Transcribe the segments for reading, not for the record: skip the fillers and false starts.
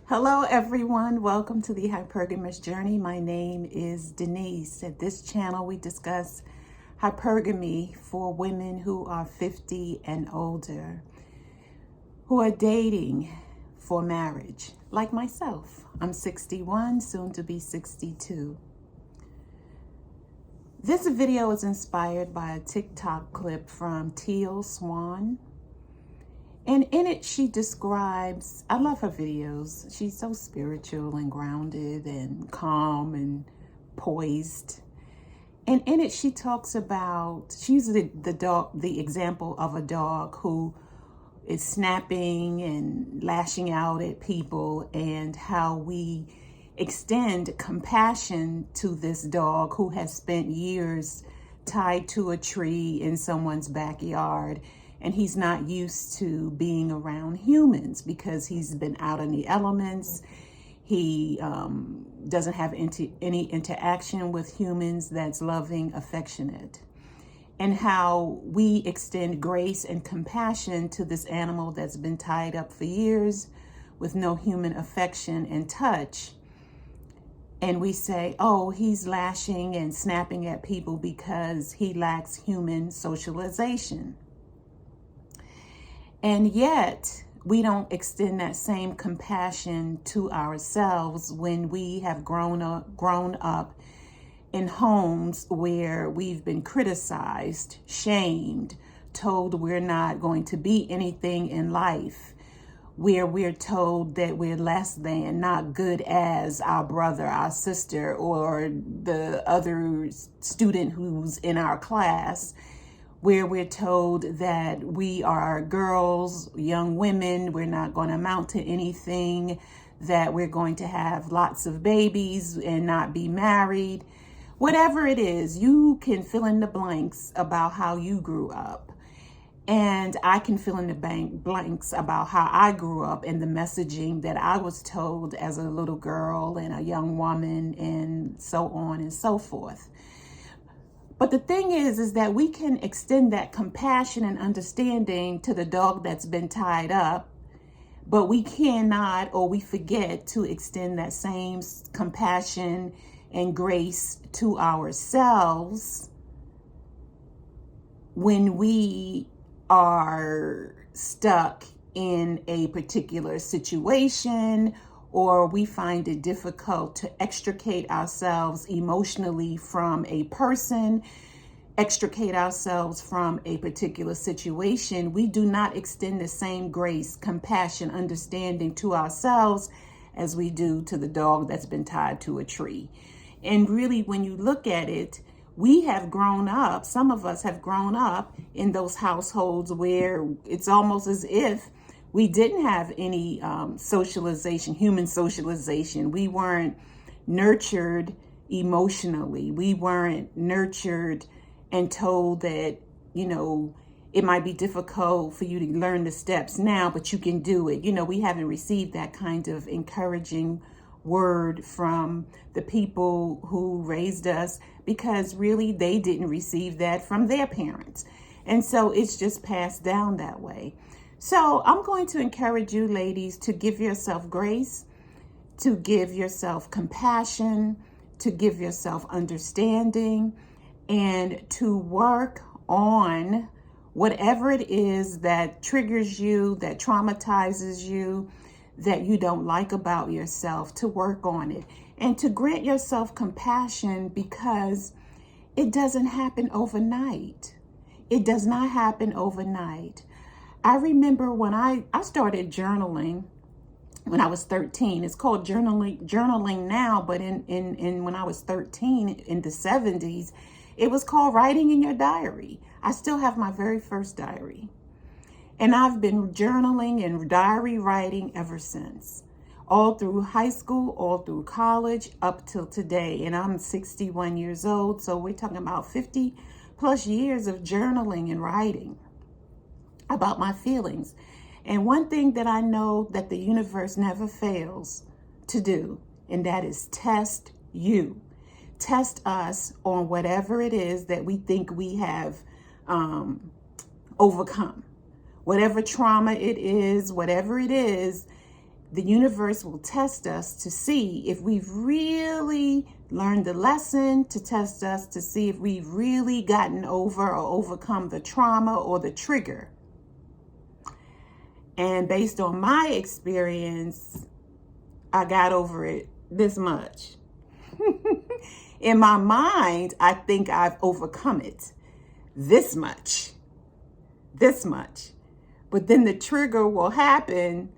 Hello, everyone. Welcome to the Hypergamous Journey. My name is Denise. At this channel, we discuss hypergamy for women who are 50 and older, who are dating for marriage, like myself. I'm 61, soon to be 62. This video is inspired by a TikTok clip from Teal Swan. And in it, she describes, I love her videos. She's so spiritual and grounded and calm and poised. And in it, she talks about, she uses the example of a dog who is snapping and lashing out at people, and how we extend compassion to this dog who has spent years tied to a tree in someone's backyard. And he's not used to being around humans because he's been out in the elements. He doesn't have any interaction with humans that's loving, affectionate. And how we extend grace and compassion to this animal that's been tied up for years with no human affection and touch. And we say, oh, he's lashing and snapping at people because he lacks human socialization. And yet, we don't extend that same compassion to ourselves when we have grown up in homes where we've been criticized, shamed, told we're not going to be anything in life, where we're told that we're less than, not good as our brother, our sister, or the other student who's in our class, where we're told that we are girls, young women, we're not going to amount to anything, that we're going to have lots of babies and not be married. Whatever it is, you can fill in the blanks about how you grew up. And I can fill in the blanks about how I grew up and the messaging that I was told as a little girl and a young woman and so on and so forth. But the thing is that we can extend that compassion and understanding to the dog that's been tied up, but we cannot, or we forget to extend that same compassion and grace to ourselves when we are stuck in a particular situation, or we find it difficult to extricate ourselves emotionally from a person, extricate ourselves from a particular situation. We do not extend the same grace, compassion, understanding to ourselves as we do to the dog that's been tied to a tree. And really, when you look at it, we have grown up, some of us have grown up in those households where it's almost as if we didn't have any socialization, human socialization. We weren't nurtured emotionally. We weren't nurtured and told that, it might be difficult for you to learn the steps now, but you can do it. We haven't received that kind of encouraging word from the people who raised us, because really they didn't receive that from their parents. And so it's just passed down that way. So I'm going to encourage you, ladies, to give yourself grace, to give yourself compassion, to give yourself understanding, and to work on whatever it is that triggers you, that traumatizes you, that you don't like about yourself, to work on it. And to grant yourself compassion, because it doesn't happen overnight. It does not happen overnight. I remember when I started journaling when I was 13. It's called journaling now, but in when I was 13 in the 70s, it was called writing in your diary. I still have my very first diary. And I've been journaling and diary writing ever since, all through high school, all through college, up till today. And I'm 61 years old, so we're talking about 50 plus years of journaling and writing about my feelings. And one thing that I know that the universe never fails to do, and that is test you. Test us on whatever it is that we think we have overcome. Whatever trauma it is, whatever it is, the universe will test us to see if we've really learned the lesson, to test us to see if we've really gotten over or overcome the trauma or the trigger. And based on my experience, I got over it this much. In my mind, I think I've overcome it this much. But then the trigger will happen,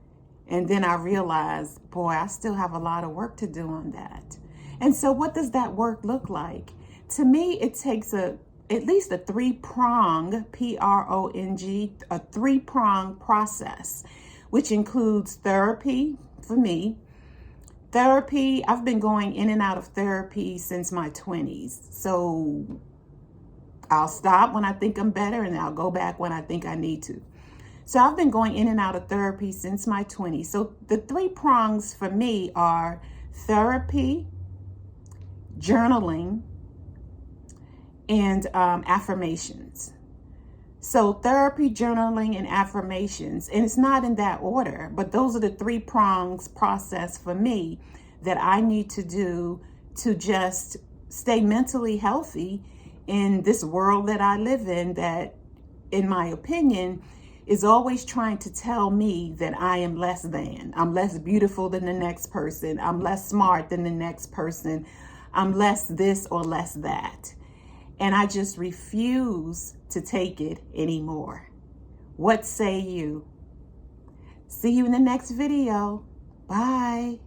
and then I realize, boy, I still have a lot of work to do on that. And so what does that work look like? To me, it takes at least a three-prong, P-R-O-N-G, a three-prong process, which includes therapy for me. Therapy, I've been going in and out of therapy since my 20s. So I'll stop when I think I'm better, and I'll go back when I think I need to. So I've been going in and out of therapy since my 20s. So the three prongs for me are therapy, journaling, and affirmations. So therapy, journaling, and affirmations. And it's not in that order, but those are the three prongs process for me that I need to do to just stay mentally healthy in this world that I live in, that, in my opinion, is always trying to tell me that I am less than. I'm less beautiful than the next person. I'm less smart than the next person. I'm less this or less that. And I just refuse to take it anymore. What say you? See you in the next video. Bye.